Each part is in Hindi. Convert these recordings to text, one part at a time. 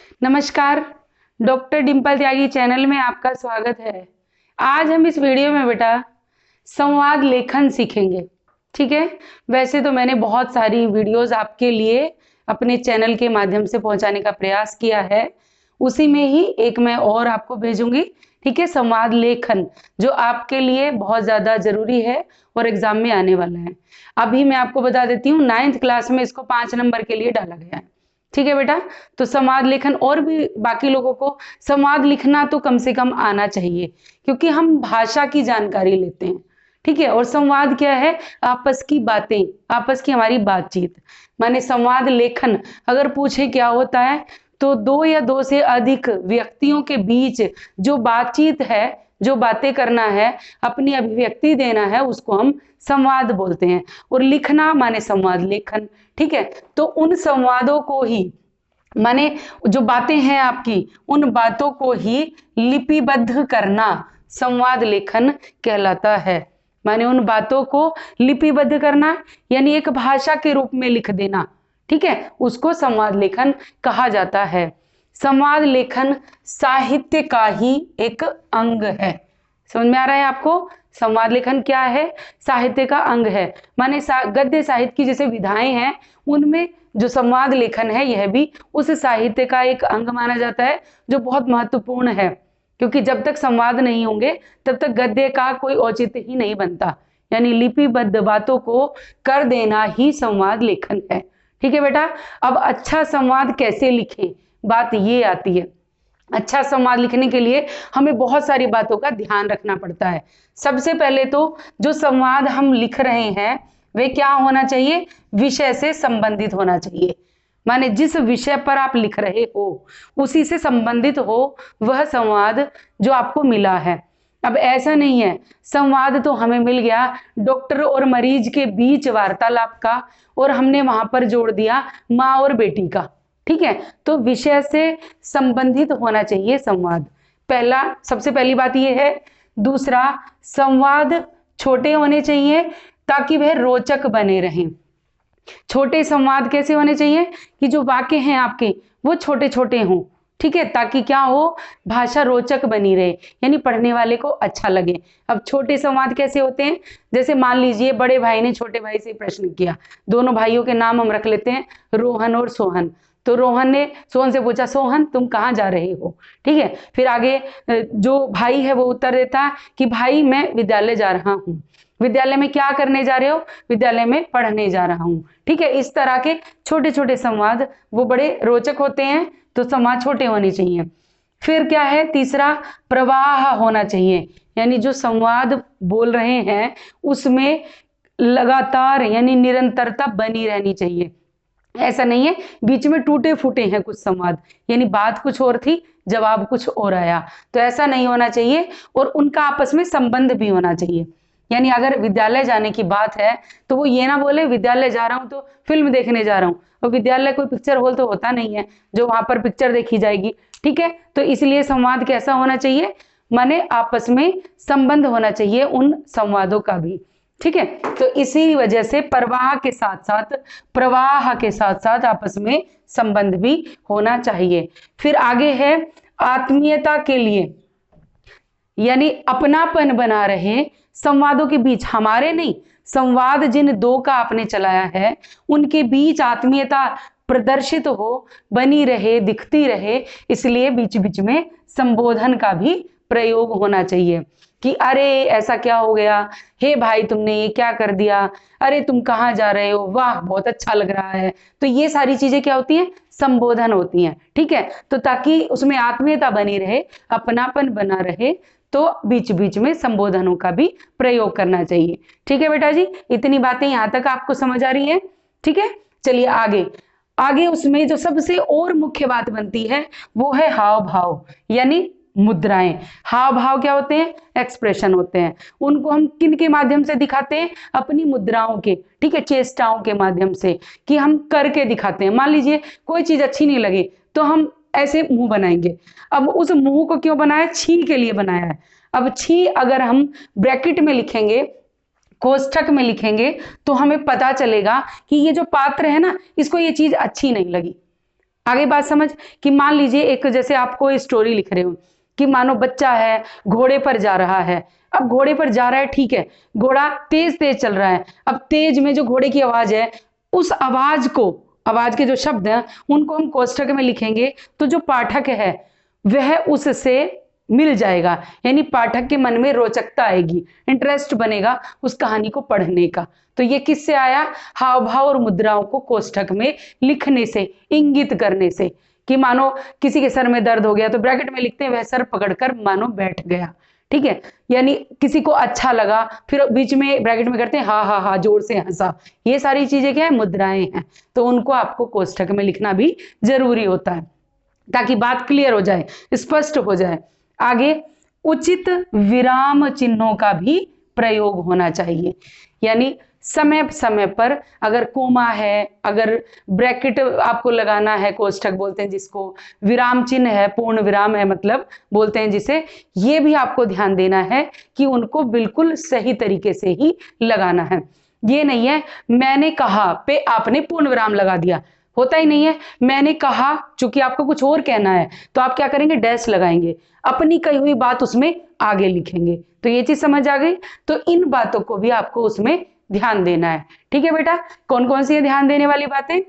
नमस्कार। डॉक्टर डिम्पल त्यागी चैनल में आपका स्वागत है। आज हम इस वीडियो में बेटा संवाद लेखन सीखेंगे। ठीक है, वैसे तो मैंने बहुत सारी वीडियोस आपके लिए अपने चैनल के माध्यम से पहुंचाने का प्रयास किया है, उसी में ही एक मैं और आपको भेजूंगी। ठीक है, संवाद लेखन जो आपके लिए बहुत ज़्यादा जरूरी है और एग्जाम में आने वाला है। अभी मैं आपको बता देती हूँ, 9th क्लास में इसको 5 नंबर के लिए डाला गया है। ठीक है बेटा, तो संवाद लेखन और भी बाकी लोगों को संवाद लिखना तो कम से कम आना चाहिए, क्योंकि हम भाषा की जानकारी लेते हैं। ठीक है, और संवाद क्या है? आपस की बातें, आपस की हमारी बातचीत। माने संवाद लेखन अगर पूछे क्या होता है, तो दो या दो से अधिक व्यक्तियों के बीच जो बातचीत है, जो बातें करना है, अपनी अभिव्यक्ति देना है, उसको हम संवाद बोलते हैं। और लिखना माने संवाद लेखन। ठीक है, तो उन संवादों को ही माने जो बातें हैं आपकी, उन बातों को ही लिपिबद्ध करना संवाद लेखन कहलाता है। माने उन बातों को लिपिबद्ध करना यानी एक भाषा के रूप में लिख देना। ठीक है, उसको संवाद लेखन कहा जाता है। संवाद लेखन साहित्य का ही एक अंग है। समझ में आ रहा है आपको? संवाद लेखन क्या है? साहित्य का अंग है। माने गद्य साहित्य की जैसे विधाएं हैं, उनमें जो संवाद लेखन है यह भी उस साहित्य का एक अंग माना जाता है, जो बहुत महत्वपूर्ण है। क्योंकि जब तक संवाद नहीं होंगे तब तक गद्य का कोई औचित्य ही नहीं बनता। यानी लिपिबद्ध बातों को कर देना ही संवाद लेखन है। ठीक है बेटा, अब अच्छा संवाद कैसे लिखें, बात ये आती है। अच्छा संवाद लिखने के लिए हमें बहुत सारी बातों का ध्यान रखना पड़ता है। सबसे पहले तो जो संवाद हम लिख रहे हैं वे क्या होना चाहिए? विषय से संबंधित होना चाहिए। माने जिस विषय पर आप लिख रहे हो उसी से संबंधित हो वह संवाद जो आपको मिला है। अब ऐसा नहीं है संवाद तो हमें मिल गया डॉक्टर और मरीज के बीच वार्तालाप का, और हमने वहां पर जोड़ दिया माँ और बेटी का। ठीक है, तो विषय से संबंधित होना चाहिए संवाद। पहला, सबसे पहली बात यह है। दूसरा, संवाद छोटे होने चाहिए ताकि वह रोचक बने रहें। छोटे संवाद कैसे होने चाहिए कि जो वाक्य हैं आपके वो छोटे छोटे हों। ठीक है, ताकि क्या हो? भाषा रोचक बनी रहे, यानी पढ़ने वाले को अच्छा लगे। अब छोटे संवाद कैसे होते हैं? जैसे मान लीजिए बड़े भाई ने छोटे भाई से प्रश्न किया। दोनों भाइयों के नाम हम रख लेते हैं, रोहन और सोहन। तो रोहन ने सोहन से पूछा, सोहन तुम कहाँ जा रहे हो? ठीक है, फिर आगे जो भाई है वो उत्तर देता कि भाई मैं विद्यालय जा रहा हूँ। विद्यालय में क्या करने जा रहे हो? विद्यालय में पढ़ने जा रहा हूँ। ठीक है, इस तरह के छोटे छोटे संवाद वो बड़े रोचक होते हैं, तो संवाद छोटे होने चाहिए। फिर क्या है? तीसरा, प्रवाह होना चाहिए। यानी जो संवाद बोल रहे हैं उसमें लगातार यानी निरंतरता बनी रहनी चाहिए। ऐसा नहीं है बीच में टूटे फूटे हैं कुछ संवाद, यानी बात कुछ और थी जवाब कुछ और आया, तो ऐसा नहीं होना चाहिए। और उनका आपस में संबंध भी होना चाहिए। यानी अगर विद्यालय जाने की बात है तो वो ये ना बोले विद्यालय जा रहा हूँ तो फिल्म देखने जा रहा हूँ, और विद्यालय कोई पिक्चर हॉल तो होता नहीं है जो वहां पर पिक्चर देखी जाएगी। ठीक है, तो इसलिए संवाद कैसा होना चाहिए? माने आपस में संबंध होना चाहिए उन संवादों का भी। ठीक है, तो इसी वजह से प्रवाह के साथ साथ प्रवाह के साथ साथ आपस में संबंध भी होना चाहिए। फिर आगे है आत्मीयता के लिए, यानी अपनापन बना रहे संवादों के बीच, हमारे नहीं, संवाद जिन दो का आपने चलाया है उनके बीच आत्मीयता प्रदर्शित हो, बनी रहे, दिखती रहे। इसलिए बीच बीच में संबोधन का भी प्रयोग होना चाहिए कि अरे ऐसा क्या हो गया, हे भाई तुमने ये क्या कर दिया, अरे तुम कहाँ जा रहे हो, वाह बहुत अच्छा लग रहा है। तो ये सारी चीजें क्या होती हैं? संबोधन होती हैं। ठीक है, तो ताकि उसमें आत्मीयता बनी रहे, अपनापन बना रहे, तो बीच बीच में संबोधनों का भी प्रयोग करना चाहिए। ठीक है बेटा जी, इतनी बातें यहां तक आपको समझ आ रही है? ठीक है, चलिए आगे। आगे उसमें जो सबसे और मुख्य बात बनती है वो है हाव भाव, यानी मुद्राएं। हाव भाव क्या होते हैं? एक्सप्रेशन होते हैं। उनको हम किन के माध्यम से दिखाते हैं? अपनी मुद्राओं के, ठीक है, चेष्टाओं के माध्यम से, कि हम करके दिखाते हैं। मान लीजिए कोई चीज अच्छी नहीं लगी तो हम ऐसे मुंह बनाएंगे। अब उस मुंह को क्यों बनाया? छी के लिए बनाया है। अब छी अगर हम ब्रैकेट में लिखेंगे, कोष्ठक में लिखेंगे, तो हमें पता चलेगा कि ये जो पात्र है ना, इसको ये चीज अच्छी नहीं लगी। आगे बात समझ, कि मान लीजिए एक जैसे आप कोई स्टोरी लिख रहे हो कि मानो बच्चा है घोड़े पर जा रहा है। अब घोड़े पर जा रहा है, ठीक है, घोड़ा तेज तेज चल रहा है। अब तेज में जो घोड़े की आवाज है, उस आवाज को, आवाज के जो शब्द हैं उनको हम कोष्ठक में लिखेंगे, तो जो पाठक है वह उससे मिल जाएगा, यानी पाठक के मन में रोचकता आएगी, इंटरेस्ट बनेगा उस कहानी को पढ़ने का। तो ये किससे आया? हाव भाव और मुद्राओं को कोष्ठक में लिखने से, इंगित करने से। कि मानो किसी के सर में दर्द हो गया तो ब्रैकेट में लिखते हैं वह सर पकड़कर मानो बैठ गया, ठीक है, यानी किसी को अच्छा लगा, फिर बीच में ब्रैकेट में करते हैं हा हा हा, जोर से हंसा। ये सारी चीजें क्या है? मुद्राएं हैं। तो उनको आपको कोष्ठक में लिखना भी जरूरी होता है, ताकि बात क्लियर हो जाए, स्पष्ट हो जाए। आगे, उचित विराम चिन्हों का भी प्रयोग होना चाहिए, यानी समय समय पर अगर कोमा है, अगर ब्रैकेट आपको लगाना है, कोष्ठक बोलते हैं जिसको, विराम चिन्ह है, पूर्ण विराम है मतलब बोलते हैं जिसे, ये भी आपको ध्यान देना है कि उनको बिल्कुल सही तरीके से ही लगाना है। ये नहीं है मैंने कहा पे आपने पूर्ण विराम लगा दिया, होता ही नहीं है। मैंने कहा, चूंकि आपको कुछ और कहना है तो आप क्या करेंगे? डैश लगाएंगे, अपनी कही हुई बात उसमें आगे लिखेंगे। तो ये चीज समझ आ गई। तो इन बातों को भी आपको उसमें ध्यान देना है, ठीक है बेटा। कौन कौन सी है ध्यान देने वाली बातें?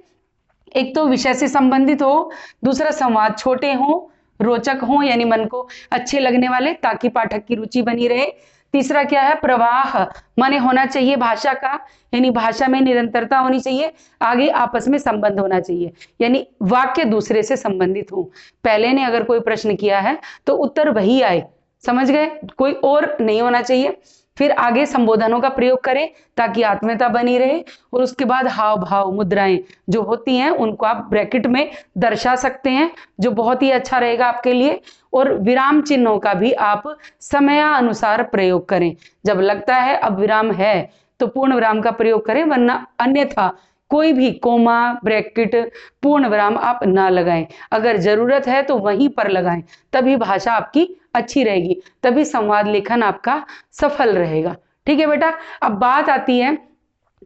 एक तो विषय से संबंधित हो, दूसरा संवाद छोटे हो, रोचक हो, यानी मन को अच्छे लगने वाले, ताकि पाठक की रुचि बनी रहे। तीसरा क्या है? प्रवाह, माने होना चाहिए भाषा का, यानी भाषा में निरंतरता होनी चाहिए। आगे आपस में संबंध होना चाहिए, यानी वाक्य दूसरे से संबंधित हो। पहले ने अगर कोई प्रश्न किया है तो उत्तर वही आए, समझ गए, कोई और नहीं होना चाहिए। फिर आगे संबोधनों का प्रयोग करें ताकि आत्मीयता बनी रहे। और उसके बाद हाव भाव मुद्राएं जो होती हैं उनको आप ब्रैकेट में दर्शा सकते हैं, जो बहुत ही अच्छा रहेगा आपके लिए। और विराम चिन्हों का भी आप समयानुसार प्रयोग करें। जब लगता है अब विराम है तो पूर्ण विराम का प्रयोग करें, वरना अन्यथा कोई भी कोमा, ब्रैकेट, पूर्ण विराम आप ना लगाएं। अगर जरूरत है तो वहीं पर लगाएं, तभी भाषा आपकी अच्छी रहेगी, तभी संवाद लेखन आपका सफल रहेगा, ठीक है बेटा। अब बात आती है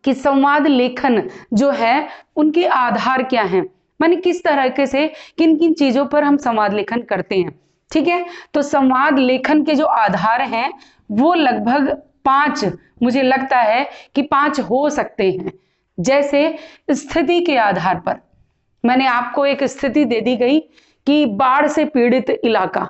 कि संवाद लेखन जो है उनके आधार क्या हैं, माने किस तरह से, किन किन चीजों पर हम संवाद लेखन करते हैं, ठीक है। तो संवाद लेखन के जो आधार हैं वो लगभग 5, मुझे लगता है कि 5 हो सकते हैं। जैसे स्थिति के आधार पर, मैंने आपको एक स्थिति दे दी गई कि बाढ़ से पीड़ित इलाका,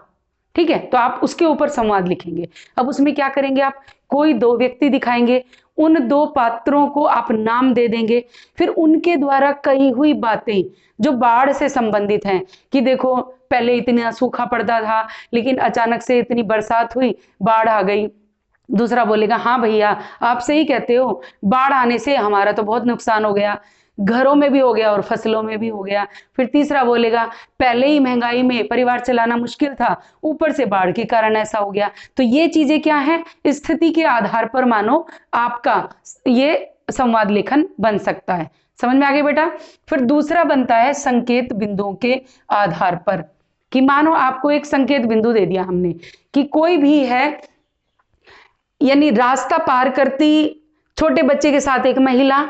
ठीक है, तो आप उसके ऊपर संवाद लिखेंगे। अब उसमें क्या करेंगे? आप कोई 2 व्यक्ति दिखाएंगे, उन 2 पात्रों को आप नाम दे देंगे, फिर उनके द्वारा कही हुई बातें जो बाढ़ से संबंधित हैं, कि देखो पहले इतना सूखा पड़ता था लेकिन अचानक से इतनी बरसात हुई, बाढ़ आ गई। दूसरा बोलेगा हाँ भैया आप सही कहते हो, बाढ़ आने से हमारा तो बहुत नुकसान हो गया, घरों में भी हो गया और फसलों में भी हो गया। फिर तीसरा बोलेगा पहले ही महंगाई में परिवार चलाना मुश्किल था, ऊपर से बाढ़ के कारण ऐसा हो गया। तो ये चीजें क्या है? स्थिति के आधार पर मानो आपका ये संवाद लेखन बन सकता है। समझ में आ गया बेटा। फिर दूसरा बनता है संकेत बिंदुओं के आधार पर, कि मानो आपको एक संकेत बिंदु दे दिया हमने कि कोई भी है, यानी रास्ता पार करती छोटे बच्चे के साथ एक महिला,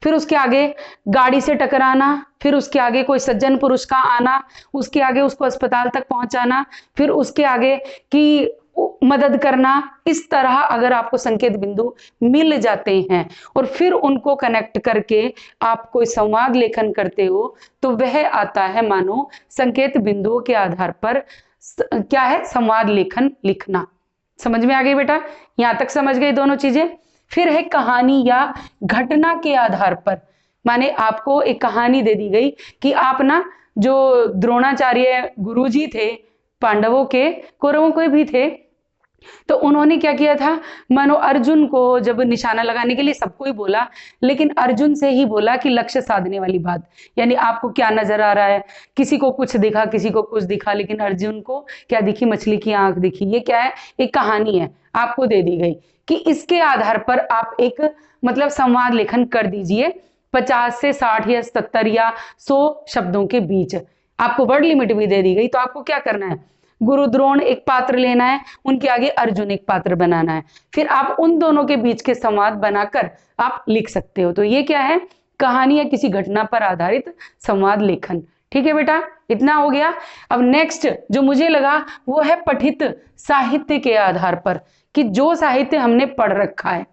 फिर उसके आगे गाड़ी से टकराना, फिर उसके आगे कोई सज्जन पुरुष का आना, उसके आगे उसको अस्पताल तक पहुंचाना, फिर उसके आगे की मदद करना। इस तरह अगर आपको संकेत बिंदु मिल जाते हैं और फिर उनको कनेक्ट करके आप कोई संवाद लेखन करते हो, तो वह आता है मानो संकेत बिंदुओं के आधार पर क्या है? संवाद लेखन लिखना। समझ में आ गई बेटा? यहां तक समझ गए दोनों चीजें। फिर है कहानी या घटना के आधार पर, माने आपको एक कहानी दे दी गई कि आप ना, जो द्रोणाचार्य गुरुजी थे पांडवों के, कौरवों के भी थे, तो उन्होंने क्या किया था, मानो अर्जुन को जब निशाना लगाने के लिए सबको ही बोला, लेकिन अर्जुन से ही बोला कि लक्ष्य साधने वाली बात, यानी आपको क्या नजर आ रहा है, किसी को कुछ दिखा किसी को कुछ दिखा, लेकिन अर्जुन को क्या दिखी? मछली की आंख दिखी। ये क्या है? एक कहानी है आपको दे दी गई कि इसके आधार पर आप एक मतलब संवाद लेखन कर दीजिए 50 से 60 या 70 या 100 शब्दों के बीच। आपको वर्ड लिमिट भी दे दी गई, तो आपको क्या करना है? गुरु द्रोण एक पात्र लेना है, उनके आगे अर्जुन एक पात्र बनाना है, फिर आप उन दोनों के बीच के संवाद बनाकर आप लिख सकते हो। तो ये क्या है? कहानी या किसी घटना पर आधारित संवाद लेखन, ठीक है बेटा, इतना हो गया। अब नेक्स्ट जो मुझे लगा वो है पठित साहित्य के आधार पर, कि जो साहित्य हमने पढ़ रखा है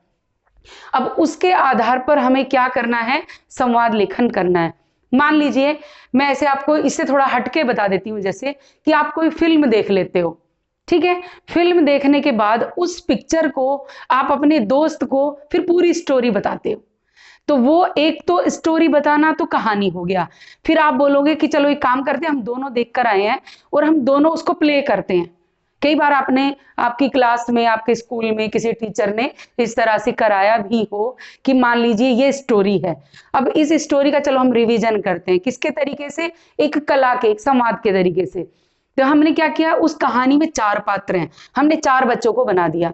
अब उसके आधार पर हमें क्या करना है, संवाद लेखन करना है। मान लीजिए मैं ऐसे आपको इससे थोड़ा हटके बता देती हूँ, जैसे कि आप कोई फिल्म देख लेते हो, ठीक है, फिल्म देखने के बाद उस पिक्चर को आप अपने दोस्त को फिर पूरी स्टोरी बताते हो, तो वो एक तो स्टोरी बताना तो कहानी हो गया, फिर आप बोलोगे कि चलो एक काम करते हैं, हम दोनों देख कर आए हैं और हम दोनों उसको प्ले करते हैं। कई बार आपने आपकी क्लास में, आपके स्कूल में किसी टीचर ने इस तरह से कराया भी हो कि मान लीजिए ये स्टोरी है, अब इस स्टोरी का चलो हम रिवीजन करते हैं, किसके तरीके से, एक कला के, एक संवाद के तरीके से। तो हमने क्या किया, उस कहानी में 4 पात्र हैं, हमने 4 बच्चों को बना दिया।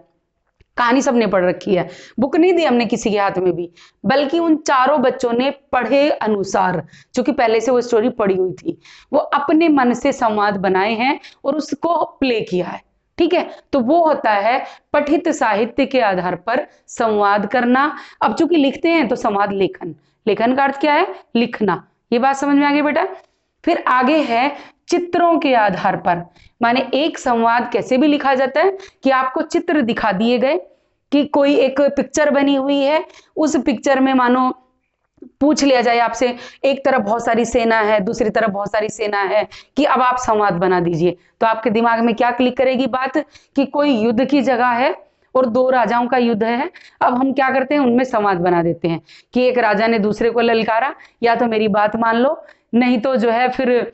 कहानी सबने पढ़ रखी है, बुक नहीं दी हमने किसी के हाथ में भी, बल्कि उन चारों बच्चों ने पढ़े अनुसार, क्योंकि पहले से वो स्टोरी पढ़ी हुई थी, वो अपने मन से संवाद बनाए हैं और उसको प्ले किया है। ठीक है, तो वो होता है पठित साहित्य के आधार पर संवाद करना। अब चूंकि लिखते हैं तो संवाद लेखन, लेखन का अर्थ क्या है, लिखना। ये बात समझ में आ गई बेटा। फिर आगे है चित्रों के आधार पर, माने एक संवाद कैसे भी लिखा जाता है कि आपको चित्र दिखा दिए गए कि कोई एक पिक्चर बनी हुई है, उस पिक्चर में मानो पूछ लिया जाए आपसे, एक तरफ बहुत सारी सेना है, दूसरी तरफ बहुत सारी सेना है, कि अब आप संवाद बना दीजिए, तो आपके दिमाग में क्या क्लिक करेगी बात, कि कोई युद्ध की जगह है और 2 राजाओं का युद्ध है। अब हम क्या करते हैं, उनमें संवाद बना देते हैं कि एक राजा ने दूसरे को ललकारा, या तो मेरी बात मान लो, नहीं तो जो है फिर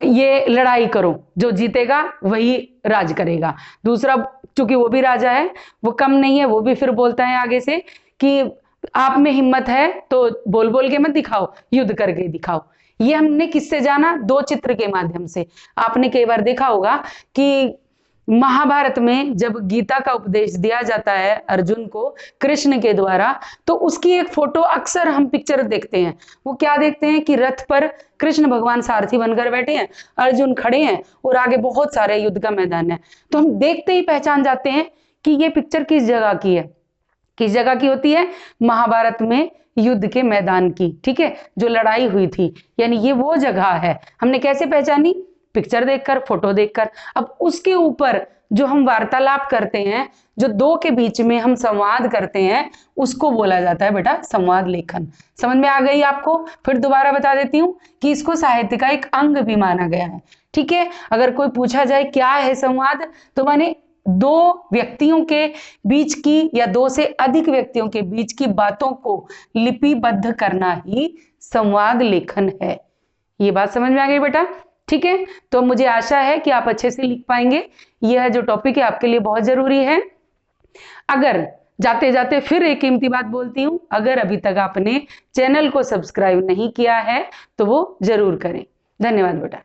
ये लड़ाई करो, जो जीतेगा वही राज करेगा। दूसरा चूंकि वो भी राजा है, वो कम नहीं है, वो भी फिर बोलता है आगे से कि आप में हिम्मत है तो बोल बोल के मत दिखाओ, युद्ध करके दिखाओ। ये हमने किससे जाना, 2 चित्र के माध्यम से। आपने कई बार देखा होगा कि महाभारत में जब गीता का उपदेश दिया जाता है अर्जुन को कृष्ण के द्वारा, तो उसकी एक फोटो अक्सर हम पिक्चर देखते हैं। वो क्या देखते हैं कि रथ पर कृष्ण भगवान सारथी बनकर बैठे हैं, अर्जुन खड़े हैं और आगे बहुत सारे युद्ध का मैदान है। तो हम देखते ही पहचान जाते हैं कि ये पिक्चर किस जगह की है। किस जगह की होती है, महाभारत में युद्ध के मैदान की, ठीक है, जो लड़ाई हुई थी, यानी ये वो जगह है। हमने कैसे पहचानी, पिक्चर देखकर, फोटो देखकर। अब उसके ऊपर जो हम वार्तालाप करते हैं, जो 2 के बीच में हम संवाद करते हैं, उसको बोला जाता है बेटा संवाद लेखन। समझ में आ गई आपको। फिर दोबारा बता देती हूँ कि इसको साहित्य का एक अंग भी माना गया है। ठीक है, अगर कोई पूछा जाए क्या है संवाद, तो माने 2 व्यक्तियों के बीच की या 2 से अधिक व्यक्तियों के बीच की बातों को लिपिबद्ध करना ही संवाद लेखन है। ये बात समझ में आ गई बेटा। ठीक है, तो मुझे आशा है कि आप अच्छे से लिख पाएंगे। यह जो टॉपिक है आपके लिए बहुत जरूरी है। अगर जाते जाते फिर एक कीमती बात बोलती हूं, अगर अभी तक आपने चैनल को सब्सक्राइब नहीं किया है तो वो जरूर करें। धन्यवाद बेटा।